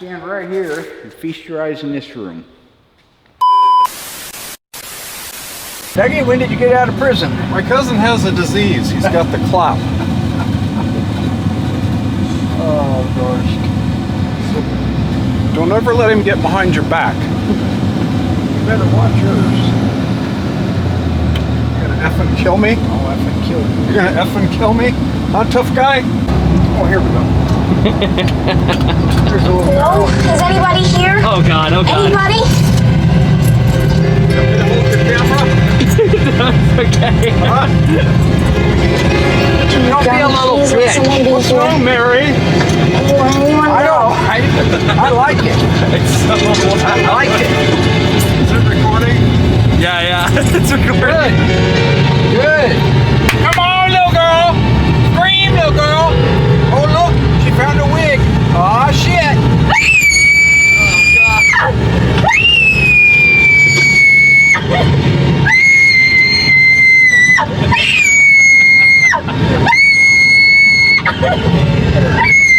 Stand right here and feast your eyes in this room. Dougie, when did you get out of prison? My cousin has a disease. He's got the clap. Oh gosh. So don't ever let him get behind your back. You better watch yours. You're gonna effing kill me? I'll effing kill you. You're gonna effing kill me? Huh, tough guy? Oh, here we go. There's a little Hello? Is anybody here? Oh god, oh god. Anybody? You want me to hold your camera? That's okay. Huh? Don't be a little bitch. What's wrong, Mary? Anyone I don't. I like it. It's so I like it. Is it recording? Yeah, it's recording. Good. Come on, little girl. Scream, little girl. Oh, look. She found a wig. Aw, shit.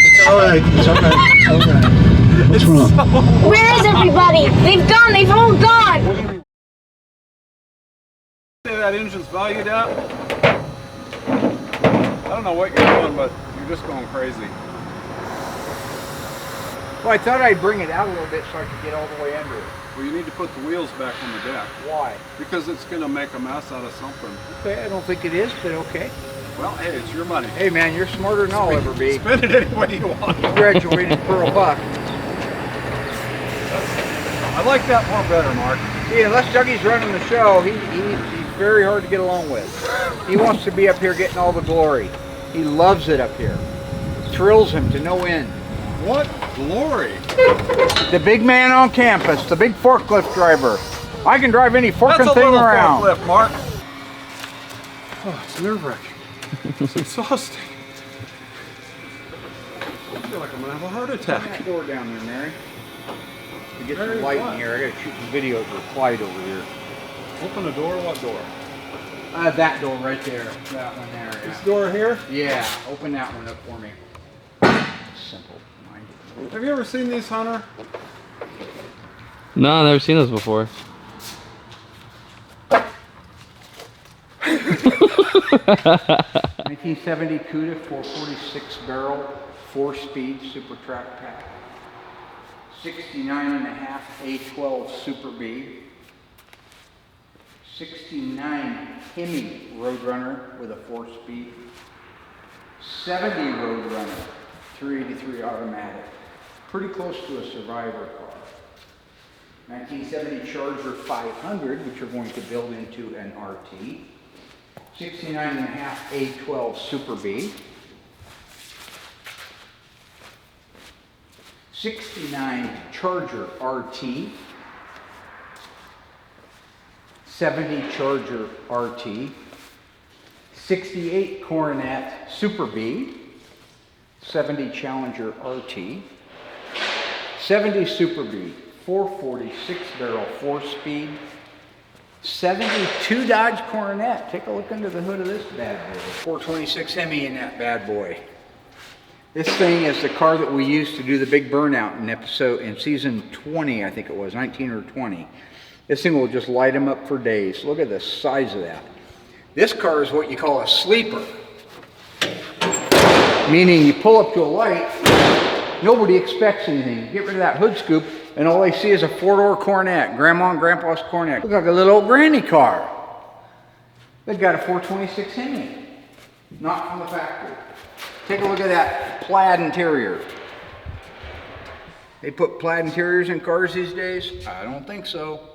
It's alright. It's alright. It's alright. What's wrong? Where is everybody? They've gone. They've all gone. Say that engine's valued at? I don't know what you're doing, but you're just going crazy. Well, I thought I'd bring it out a little bit so I could get all the way under it. Well, you need to put the wheels back on the deck. Why? Because it's going to make a mess out of something. Okay, I don't think it is, but okay. Well, hey, it's your money. Hey, man, you're smarter than I'll ever be. Spend it any way you want. You graduated Pearl Buck. I like that more better, Mark. See, unless Dougie's running the show, he's very hard to get along with. He wants to be up here getting all the glory. He loves it up here. It thrills him to no end. What glory! The big man on campus, the big forklift driver. I can drive any forking That's a thing little around. forklift, Mark. Oh, it's nerve-wracking. It's exhausting. I feel like I'm gonna have a heart Open attack. that door down there, Mary. To get Mary, some light what? in here. I gotta shoot some videos with Clyde over here. Open the door. What door? That door right there. That one there. This door here? Yeah, open that one up for me. Simple. Have you ever seen these, Hunter? No, I've never seen those before. 1970 Cuda 446 barrel, 4-speed super track pack. 69.5 A12 Super B. 69 Hemi Roadrunner with a 4-speed. 70 Roadrunner 383 automatic. Pretty close to a survivor car. 1970 Charger 500, which you're going to build into an RT. 69.5 A12 Super B. 69 Charger RT. 70 Charger RT. 68 Coronet Super B. 70 Challenger RT. 70 Super B. 446 barrel 4-speed. 72 Dodge Coronet. Take a look under the hood of this bad boy. 426 Hemi in that bad boy. This thing is the car that we used to do the big burnout in season 20, I think it was, 19 or 20. This thing will just light them up for days. Look at the size of that. This car is what you call a sleeper. Meaning you pull up to a light, nobody expects anything. You get rid of that hood scoop, and all they see is a 4-door Coronet, Grandma and Grandpa's Coronet. Looks like a little old granny car. They've got a 426 Hemi, not from the factory. Take a look at that plaid interior. They put plaid interiors in cars these days? I don't think so.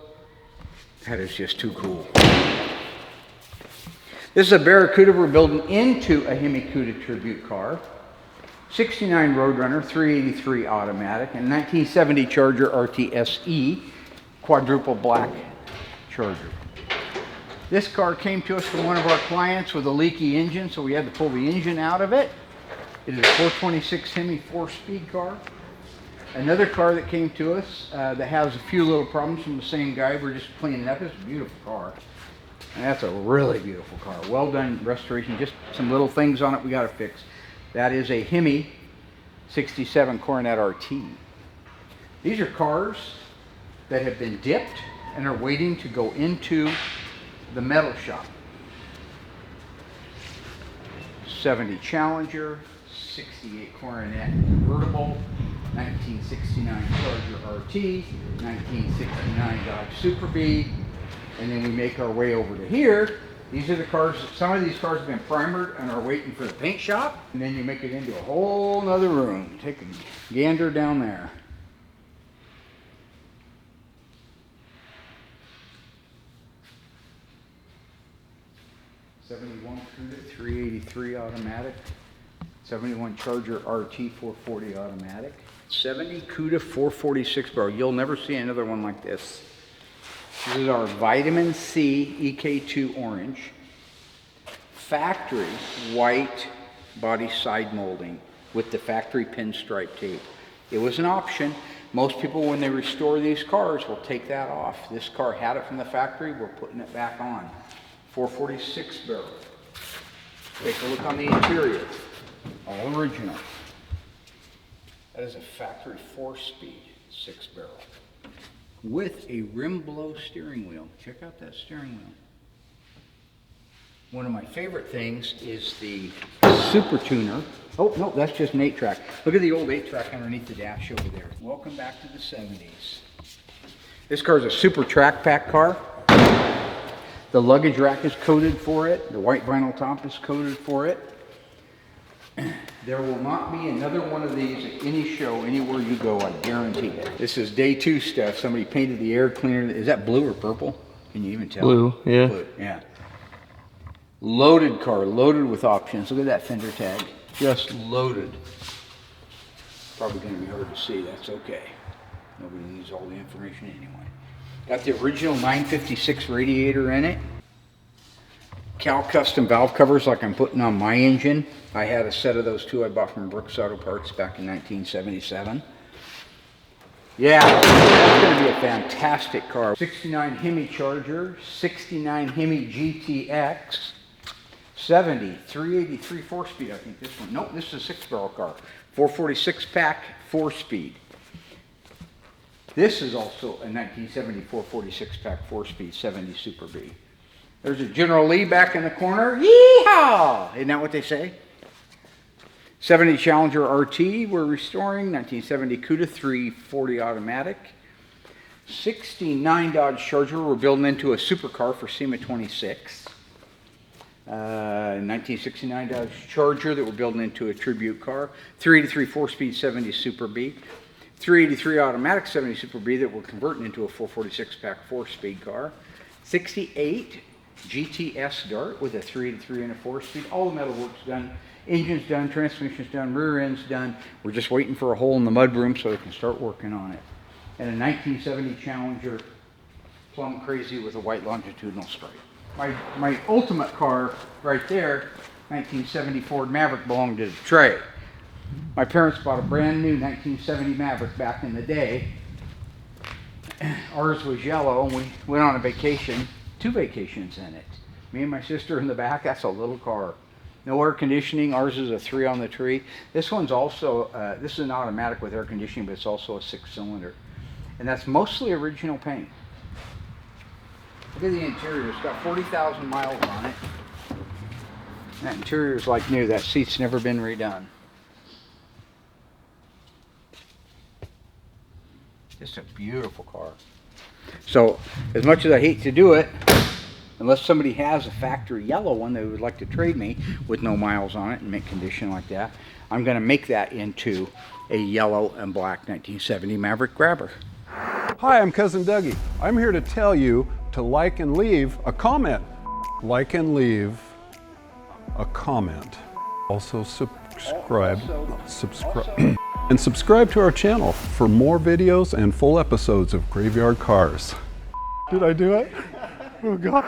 That is just too cool. This is a Barracuda we're building into a Hemi Cuda tribute car. 69 Roadrunner, 383 automatic, and 1970 Charger RT SE, quadruple black Charger. This car came to us from one of our clients with a leaky engine, so we had to pull the engine out of it. It is a 426 Hemi 4-speed car. Another car that came to us that has a few little problems from the same guy. We're just cleaning it up. It's a beautiful car. And that's a really beautiful car. Well done restoration. Just some little things on it we got to fix. That is a Hemi 67 Coronet RT. These are cars that have been dipped and are waiting to go into the metal shop. 70 Challenger, 68 Coronet convertible, 1969 Charger RT, 1969 Dodge Super Bee, and then we make our way over to here. These are the cars, some of these cars have been primered and are waiting for the paint shop, and then you make it into a whole nother room. Take a gander down there. '71 Cuda 383 automatic, 71 Charger RT 440 automatic, 70 Cuda 446 barrel. You'll never see another one like this. This is our vitamin C EK2 orange, factory white body side molding with the factory pinstripe tape. It was an option. Most people, when they restore these cars, will take that off. This car had it from the factory. We're putting it back on. 446 barrel. Take a look on the interior. All original. That is a factory 4-speed 6-barrel with a rim blow steering wheel. Check out that steering wheel. One of my favorite things is the Super Tuner. Oh, no, that's just an 8-track. Look at the old 8-track underneath the dash over there. Welcome back to the 70s. This car is a super track pack car. The luggage rack is coated for it. The white vinyl top is coated for it. There will not be another one of these at any show anywhere you go, I guarantee it. This is day 2 stuff. Somebody painted the air cleaner. Is that blue or purple? Can you even tell? Blue, yeah. Blue, yeah. Loaded car, loaded with options. Look at that fender tag. Just loaded. Probably going to be hard to see. That's okay. Nobody needs all the information anyway. Got the original 956 radiator in it. Cal Custom valve covers like I'm putting on my engine. I had a set of those too. I bought from Brooks Auto Parts back in 1977. Yeah, that's going to be a fantastic car. 69 Hemi Charger, 69 Hemi GTX, 70 383 4-speed. I think this one. Nope, this is a 6-barrel car. 446 pack 4-speed. This is also a 1970 446 pack 4-speed 70 Super Bee. There's a General Lee back in the corner. Yeehaw! Isn't that what they say? 70 Challenger RT we're restoring. 1970 Cuda 340 automatic. 69 Dodge Charger we're building into a supercar for SEMA 26. 1969 Dodge Charger that we're building into a tribute car. 383 4-speed 70 Super Bee. 383 automatic 70 Super Bee that we're converting into a 446 pack 4-speed car. 68 GTS Dart with a 383 and a 4-speed. All the metal work's done. Engine's done, transmission's done, rear end's done. We're just waiting for a hole in the mudroom so we can start working on it. And a 1970 Challenger plumb crazy with a white longitudinal stripe. My ultimate car right there, 1970 Ford Maverick, belonged to Trey. My parents bought a brand new 1970 Maverick back in the day. Ours was yellow and we went on a vacation, 2 vacations in it. Me and my sister in the back. That's a little car. No air conditioning. Ours is a 3 on the tree. This one's also, this is an automatic with air conditioning, but it's also a 6-cylinder. And that's mostly original paint. Look at the interior. It's got 40,000 miles on it. That interior is like new. That seat's never been redone. Just a beautiful car. So, as much as I hate to do it, unless somebody has a factory yellow one they would like to trade me with no miles on it and mint condition like that, I'm going to make that into a yellow and black 1970 Maverick Grabber. Hi, I'm Cousin Dougie. I'm here to tell you to like and leave a comment. Like and leave a comment. Also subscribe. And subscribe to our channel for more videos and full episodes of Graveyard Cars. Did I do it? Oh God.